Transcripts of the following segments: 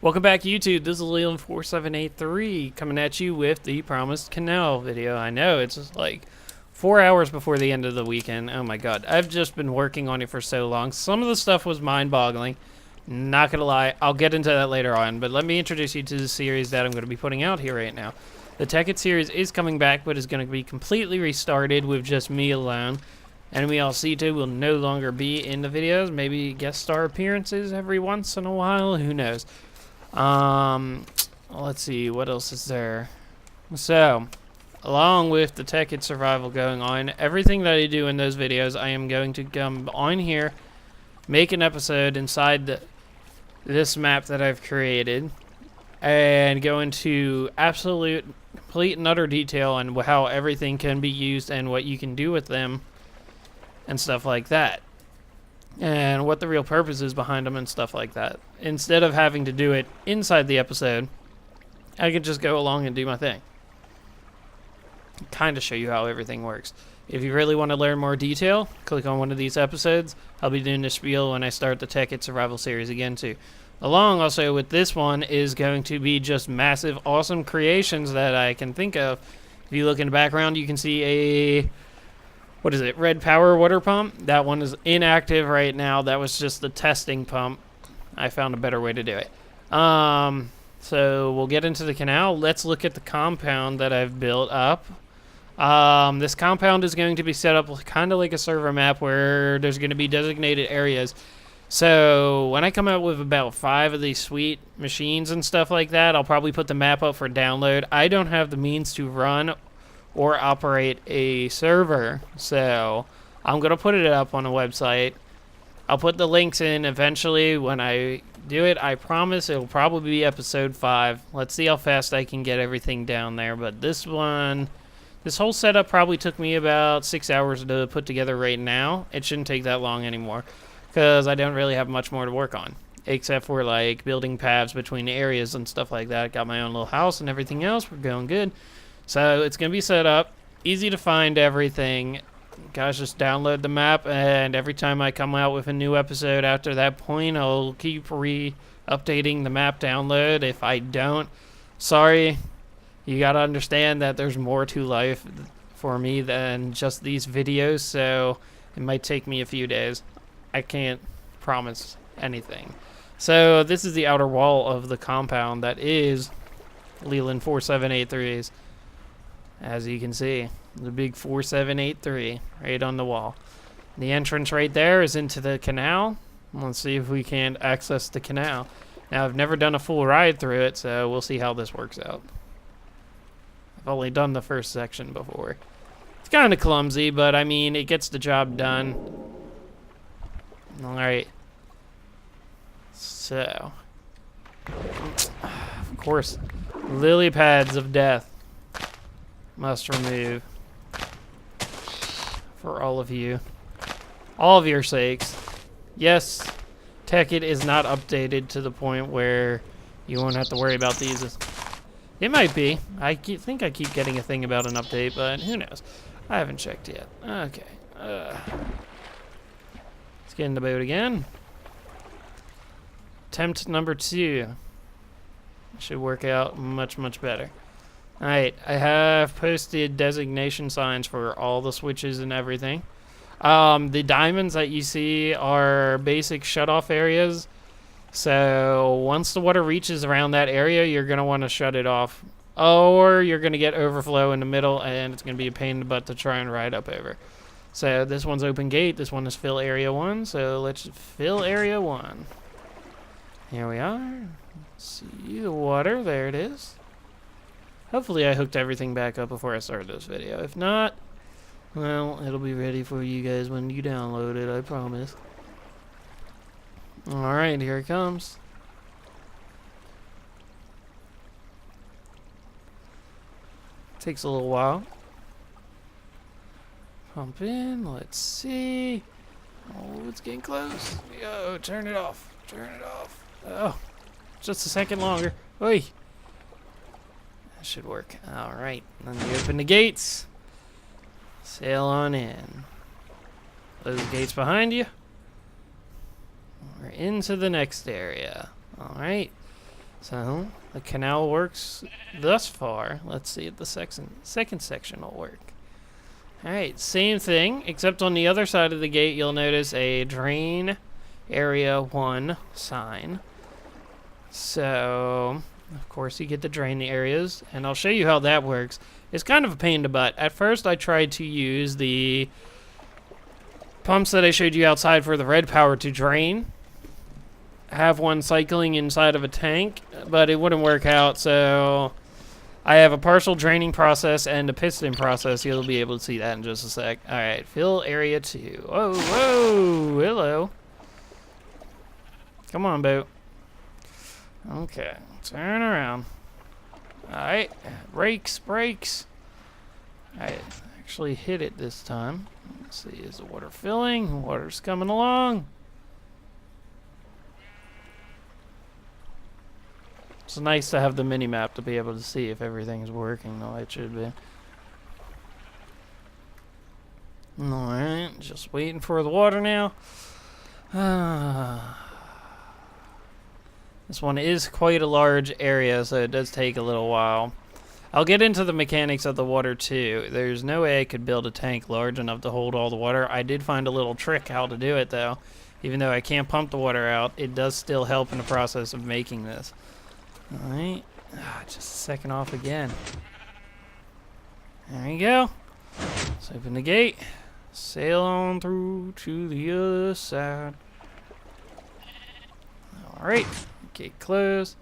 Welcome back, YouTube. This is Leland4783 coming at you with the promised Canal video. I know it's just like 4 hours before the end of the weekend. Oh my god, I've just been working on it for so long. Some of the stuff was mind-boggling. Not gonna lie, I'll get into that later on, but let me introduce you to the series that I'm going to be putting out here right now. The Tekkit series is coming back, but is going to be completely restarted with just me alone. Enemy Alcito will no longer be in the videos. Maybe guest star appearances every once in a while. Who knows? Let's see, what else is there? So, along with the Tekkit survival going on, everything that I do in those videos, I am going to come on here, make an episode inside this map that I've created, and go into absolute, complete and utter detail on how everything can be used and what you can do with them and stuff like that. And what the real purpose is behind them and stuff like that. Instead of having to do it inside the episode, I can just go along and do my thing. Kind of show you how everything works. If you really want to learn more detail, click on one of these episodes. I'll be doing the spiel when I start the Tekkit Survival series again too. Along also with this one is going to be just massive, awesome creations that I can think of. If you look in the background, you can see a... what is it? Red power water pump. That one is inactive right now. That was just the testing pump. I found a better way to do it. So we'll get into the canal. Let's look at the compound that I've built up. This compound is going to be set up kind of like a server map where there's going to be designated areas. So when I come out with about 5 of these sweet machines and stuff like that, I'll probably put the map up for download. I don't have the means to run or operate a server, so I'm gonna put it up on a website. I'll put the links in eventually when I do it. I promise it'll probably be episode 5. Let's see how fast I can get everything down there. But this whole setup probably took me about 6 hours to put together right now. It shouldn't take that long anymore because I don't really have much more to work on except for like building paths between the areas and stuff like that. Got my own little house and everything else. We're going good. So it's going to be set up, easy to find everything. Guys, just download the map, and every time I come out with a new episode after that point, I'll keep updating the map download. If I don't, sorry, you got to understand that there's more to life for me than just these videos, so it might take me a few days. I can't promise anything. So this is the outer wall of the compound that is Leland 4783's. As you can see, the big 4783 right on the wall. The entrance right there is into the canal. Let's see if we can access the canal. Now, I've never done a full ride through it, so we'll see how this works out. I've only done the first section before. It's kind of clumsy, but I mean, it gets the job done. Alright. So. Of course, lily pads of death. Must remove for all of you. All of your sakes. Yes, Tekkit is not updated to the point where you won't have to worry about these. It might be. I think I keep getting a thing about an update, but who knows? I haven't checked yet. Okay. Let's get in the boat again. Attempt number 2. Should work out much, much better. Alright, I have posted designation signs for all the switches and everything. The diamonds that you see are basic shutoff areas. So once the water reaches around that area, you're going to want to shut it off. Or you're going to get overflow in the middle, and it's going to be a pain in the butt to try and ride up over. So this one's open gate. This one is fill area 1. So let's fill area 1. Here we are. See the water. There it is. Hopefully I hooked everything back up before I started this video. If not, well, it'll be ready for you guys when you download it, I promise. Alright, here it comes. Takes a little while. Pump in, let's see. Oh, it's getting close. Yo, turn it off. Turn it off. Oh, just a second longer. Oi. That should work. Alright, then you open the gates. Sail on in. Close the gates behind you. We're into the next area. Alright. So the canal works thus far. Let's see if the second section will work. Alright, same thing, except on the other side of the gate you'll notice a drain area 1 sign. So, of course you get to drain the areas, and I'll show you how that works. It's kind of a pain in the butt. At first I tried to use the pumps that I showed you outside for the red power to drain. Have one cycling inside of a tank, but it wouldn't work out, so I have a partial draining process and a piston process. You'll be able to see that in just a sec. Alright, fill area 2. Whoa, whoa, hello. Come on, boat. Okay, turn around. Alright, brakes. Alright, actually hit it this time. Let's see, is the water filling? Water's coming along. It's nice to have the mini-map to be able to see if everything's working the way it should be. Alright, just waiting for the water now. This one is quite a large area, so it does take a little while. I'll get into the mechanics of the water too. There's no way I could build a tank large enough to hold all the water. I did find a little trick how to do it though. Even though I can't pump the water out, it does still help in the process of making this. Alright, just a second off again. There you go. Let's open the gate. Sail on through to the other side. Alright, gate closed.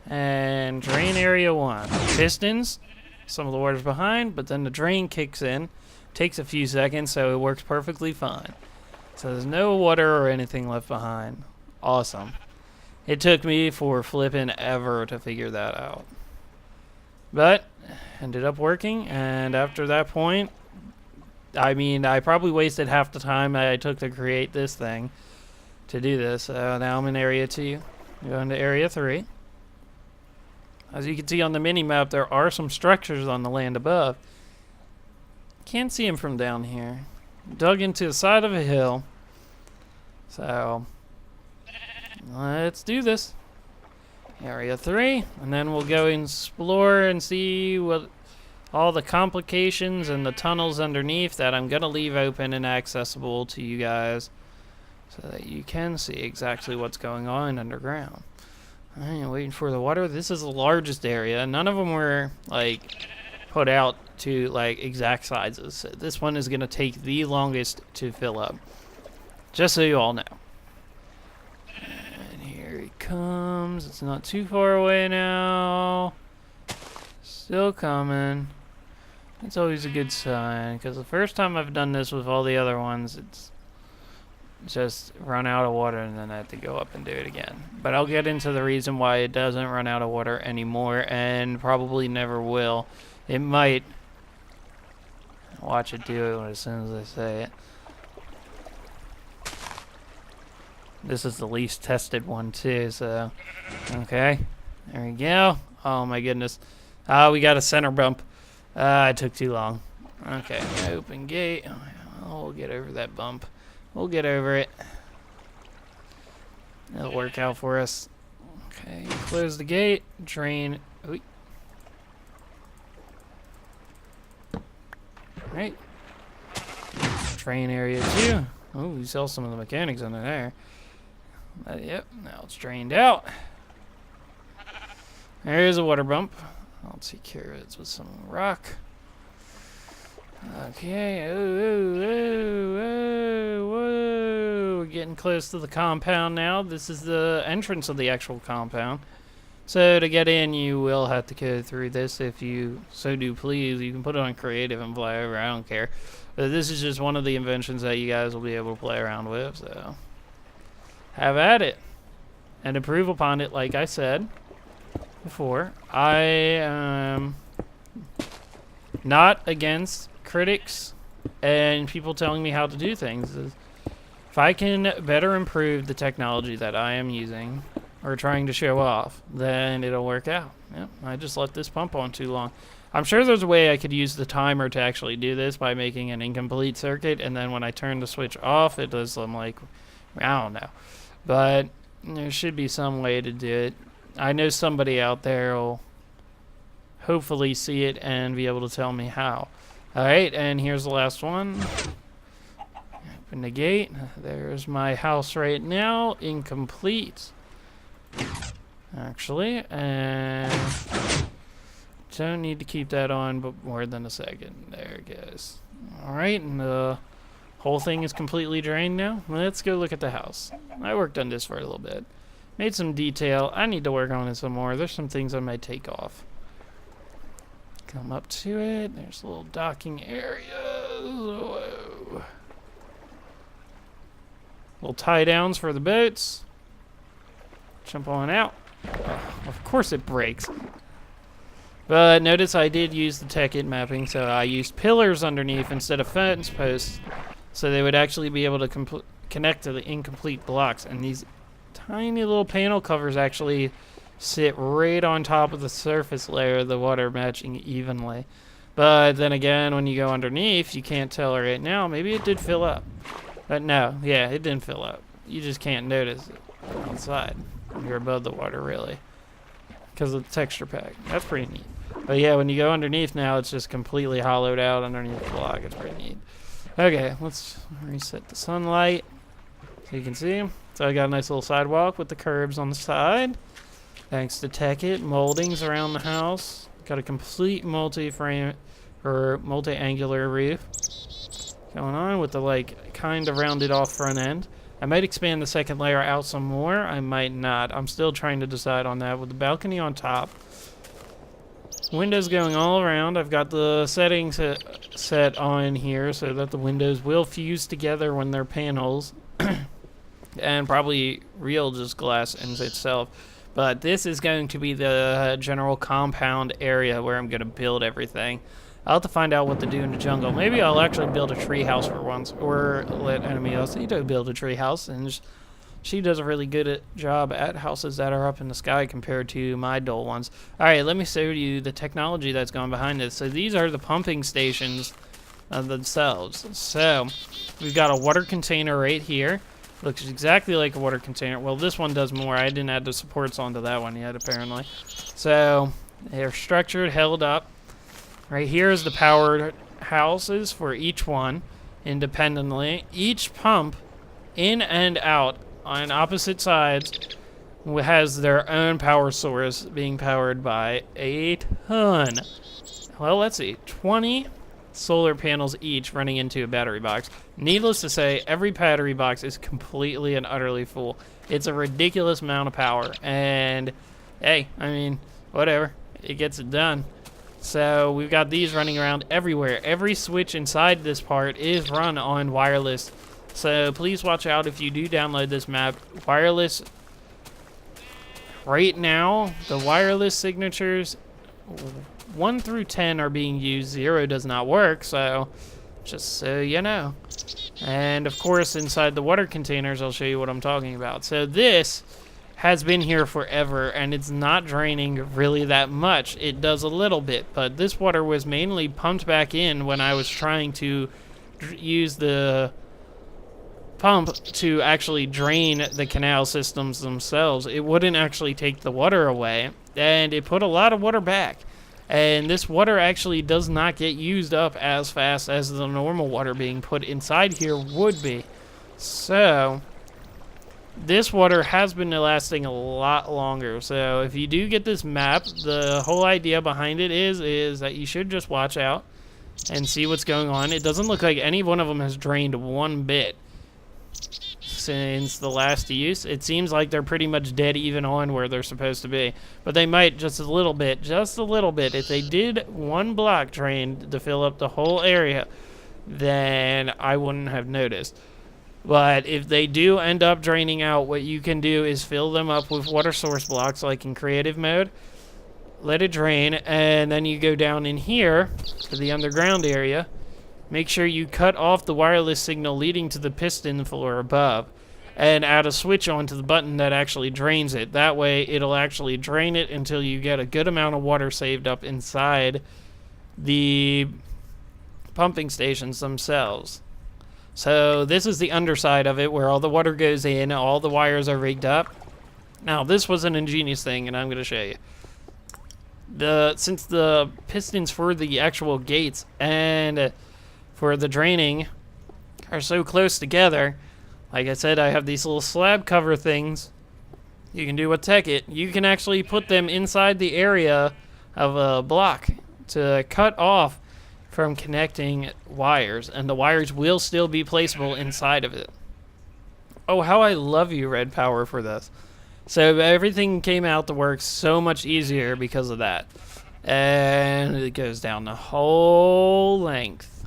And drain area 1. Pistons. Some of the water's behind, but then the drain kicks in. Takes a few seconds, so it works perfectly fine. So there's no water or anything left behind. Awesome. It took me for flipping ever to figure that out. But, ended up working, and after that point, I mean, I probably wasted half the time I took to create this thing to do this. Now I'm in area 2. Go into area 3. As you can see on the mini-map, there are some structures on the land above. Can't see them from down here. Dug into the side of a hill. So, let's do this. Area 3, and then we'll go explore and see what all the complications and the tunnels underneath that I'm going to leave open and accessible to you guys so that you can see exactly what's going on underground. I'm waiting for the water. This is the largest area. None of them were like put out to like exact sizes. So this one is going to take the longest to fill up. Just so you all know. And here he comes. It's not too far away now. Still coming. It's always a good sign, because the first time I've done this with all the other ones, it's just run out of water and then I have to go up and do it again. But I'll get into the reason why it doesn't run out of water anymore, and probably never will. It might. Watch it do it as soon as I say it. This is the least tested one too, so okay. There we go. Oh my goodness. We got a center bump. It took too long. Okay, open gate. Oh, we'll get over that bump. We'll get over it. It'll work out for us. Okay, close the gate. Drain. Right. Drain area 2. Oh, we sell some of the mechanics under there. Yep, now it's drained out. There's a water bump. I'll take care of it with some rock. Okay, we're getting close to the compound now. This is the entrance of the actual compound. So to get in, you will have to go through this if you so do please. You can put it on creative and fly over, I don't care. But this is just one of the inventions that you guys will be able to play around with, so have at it. And improve upon it, like I said before. I am not against critics and people telling me how to do things. If I can better improve the technology that I am using or trying to show off, then it'll work out. Yep, I just let this pump on too long. I'm sure there's a way I could use the timer to actually do this by making an incomplete circuit, and then when I turn the switch off, it does some like, I don't know. But there should be some way to do it. I know somebody out there will hopefully see it and be able to tell me how. Alright, and here's the last one. Open the gate. There's my house right now. Incomplete. Actually, and don't need to keep that on but more than a second. There it goes. Alright, and the whole thing is completely drained now. Let's go look at the house. I worked on this for a little bit. Made some detail. I need to work on it some more. There's some things I might take off. Come up to it. There's a little docking area. Whoa. Little tie downs for the boats. Jump on out. Of course it breaks. But notice I did use the Tekkit mapping, so I used pillars underneath instead of fence posts, so they would actually be able to connect to the incomplete blocks. And these tiny little panel covers actually sit right on top of the surface layer of the water, matching evenly. But then again, when you go underneath, you can't tell right now. Maybe it did fill up. But no, yeah, it didn't fill up. You just can't notice it outside. You're above the water, really, because of the texture pack. That's pretty neat. But yeah, when you go underneath now, it's just completely hollowed out underneath the block. It's pretty neat. Okay, let's reset the sunlight so you can see. So I got a nice little sidewalk with the curbs on the side. Thanks to Tekkit, moldings around the house. Got a complete multi-frame or multi-angular roof going on with the like kind of rounded off front end. I might expand the second layer out some more. I might not. I'm still trying to decide on that with the balcony on top. Windows going all around. I've got the settings set on here so that the windows will fuse together when they're panels. And probably real just glass in itself. But this is going to be the general compound area where I'm going to build everything. I'll have to find out what to do in the jungle. Maybe I'll actually build a tree house for once, or let Enemy LC build a tree house, and she does a really good job at houses that are up in the sky compared to my dull ones. Alright, let me show you the technology that's gone behind this. So these are the pumping stations themselves. So we've got a water container right here. Looks exactly like a water container. Well, this one does more. I didn't add the supports onto that one yet, apparently. So they're structured, held up. Right here is the powered houses for each one independently. Each pump in and out on opposite sides has their own power source being powered by a ton. Well, let's see, 20 solar panels each running into a battery box. Needless to say, every battery box is completely and utterly full. It's a ridiculous amount of power, and hey, I mean, whatever, it gets it done. So we've got these running around everywhere. Every switch inside this part is run on wireless. So please watch out if you do download this map. Wireless, right now, the wireless signatures 1 through 10 are being used. 0 does not work, so just so you know. And of course, inside the water containers, I'll show you what I'm talking about. So this has been here forever, and it's not draining really that much. It does a little bit, but this water was mainly pumped back in when I was trying to use the pump to actually drain the canal systems themselves. It wouldn't actually take the water away, and it put a lot of water back. And this water actually does not get used up as fast as the normal water being put inside here would be. So this water has been lasting a lot longer. So if you do get this map, the whole idea behind it is that you should just watch out and see what's going on. It doesn't look like any one of them has drained one bit since the last use. It seems like they're pretty much dead even on where they're supposed to be. But they might just a little bit. If they did one block drain to fill up the whole area, then I wouldn't have noticed. But if they do end up draining out, what you can do is fill them up with water source blocks like in creative mode. Let it drain, and then you go down in here to the underground area. Make sure you cut off the wireless signal leading to the piston floor above and add a switch onto the button that actually drains it. That way it'll actually drain it until you get a good amount of water saved up inside the pumping stations themselves. So this is the underside of it where all the water goes in, all the wires are rigged up. Now, this was an ingenious thing, and I'm going to show you. Since the pistons for the actual gates and for the draining are so close together, like I said, I have these little slab cover things. You can do with Tekkit. You can actually put them inside the area of a block to cut off from connecting wires, and the wires will still be placeable inside of it. Oh, how I love you, Red Power, for this. So everything came out to work so much easier because of that. And it goes down the whole length.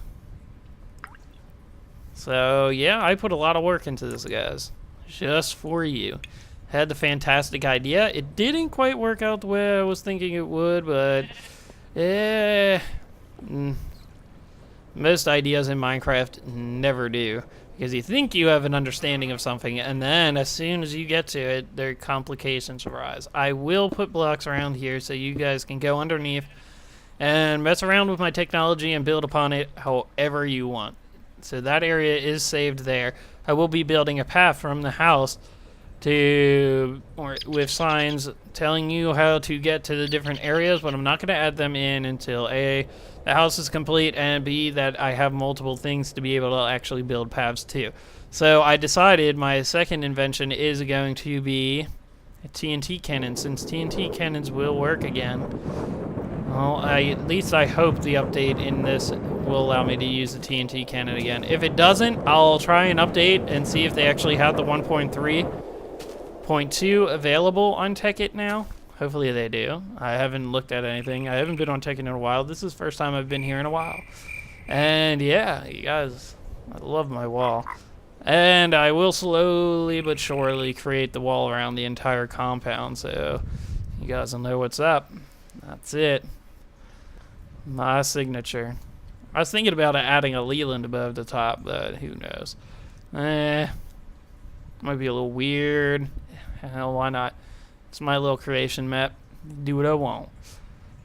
So yeah, I put a lot of work into this, guys. Just for you. Had the fantastic idea. It didn't quite work out the way I was thinking it would, but most ideas in Minecraft never do. Because you think you have an understanding of something, and then as soon as you get to it, there complications arise. I will put blocks around here so you guys can go underneath and mess around with my technology and build upon it however you want. So that area is saved there. I will be building a path from the house with signs telling you how to get to the different areas, but I'm not going to add them in until A, the house is complete, and B, that I have multiple things to be able to actually build paths to. So I decided my second invention is going to be a TNT cannon, since TNT cannons will work again. Well, at least I hope the update in this will allow me to use the TNT cannon again. If it doesn't, I'll try and update and see if they actually have the 1.3.2 available on Tekkit now. Hopefully they do. I haven't looked at anything. I haven't been on Tekkit in a while. This is the first time I've been here in a while. And yeah, you guys, I love my wall. And I will slowly but surely create the wall around the entire compound, so you guys will know what's up. That's it. My signature. I was thinking about adding a Leland above the top, but who knows. Might be a little weird. Hell, why not? It's my little creation map. Do what I want.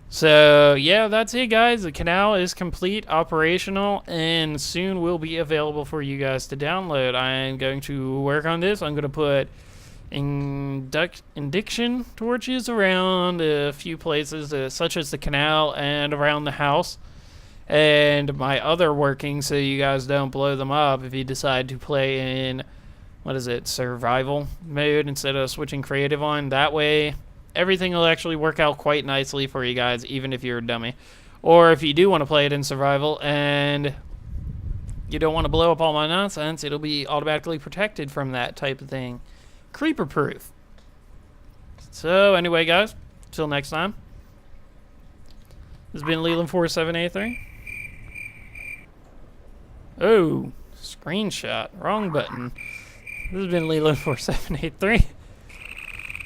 So, yeah, that's it, guys. The canal is complete, operational, and soon will be available for you guys to download. I'm going to work on this. I'm going to put induction torches around a few places, such as the canal and around the house. And my other working, so you guys don't blow them up if you decide to play in, survival mode instead of switching creative on. That way, everything will actually work out quite nicely for you guys, even if you're a dummy. Or if you do want to play it in survival and you don't want to blow up all my nonsense, it'll be automatically protected from that type of thing. Creeper proof. So anyway, guys, till next time. This has been Leland4783. Oh, screenshot. Wrong button. This has been Leland4783.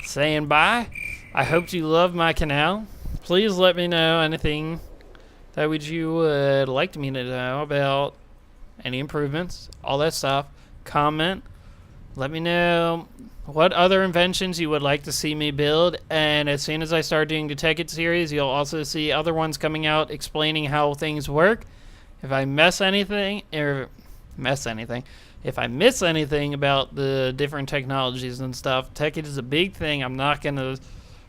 Saying bye. I hope you love my canal. Please let me know anything that you would like me to know about any improvements, all that stuff. Comment. Let me know what other inventions you would like to see me build, and as soon as I start doing the Tekkit series, you'll also see other ones coming out explaining how things work. If I miss anything about the different technologies and stuff, Tekkit is a big thing. I'm not going to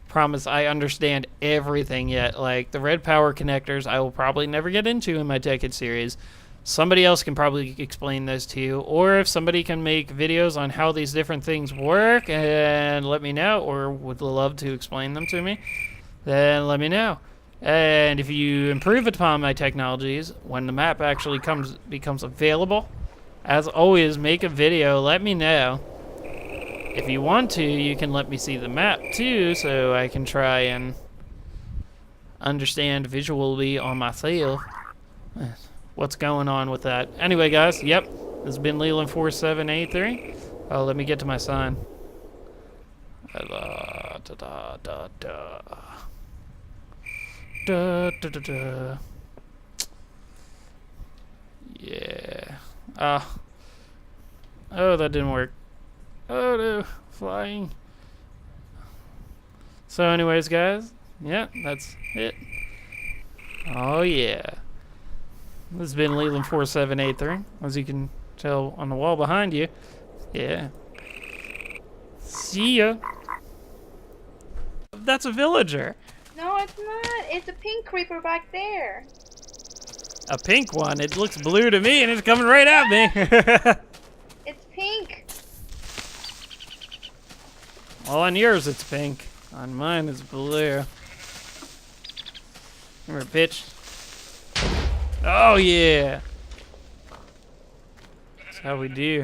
promise I understand everything yet. Like the red power connectors, I will probably never get into in my Tekkit series. Somebody else can probably explain those to you, or if somebody can make videos on how these different things work and let me know, or would love to explain them to me, then let me know. And if you improve upon my technologies, when the map actually becomes available, as always, make a video, let me know. If you want to, you can let me see the map too, so I can try and understand visually on myself what's going on with that. Anyway, guys, yep, this has been Leland4783. Oh, let me get to my sign. Da, da, da, da, da. Da, da, da, da. Yeah. Oh, that didn't work. Oh no, flying. So anyways, guys, yeah, that's it. Oh yeah. This has been Leland4783, as you can tell on the wall behind you. Yeah. See ya. that's a villager. No, it's not. It's a pink creeper back there. A pink one. It looks blue to me, and it's coming right at me. It's pink. Well, on yours it's pink. On mine it's blue. Come here, bitch. Oh yeah. That's how we do.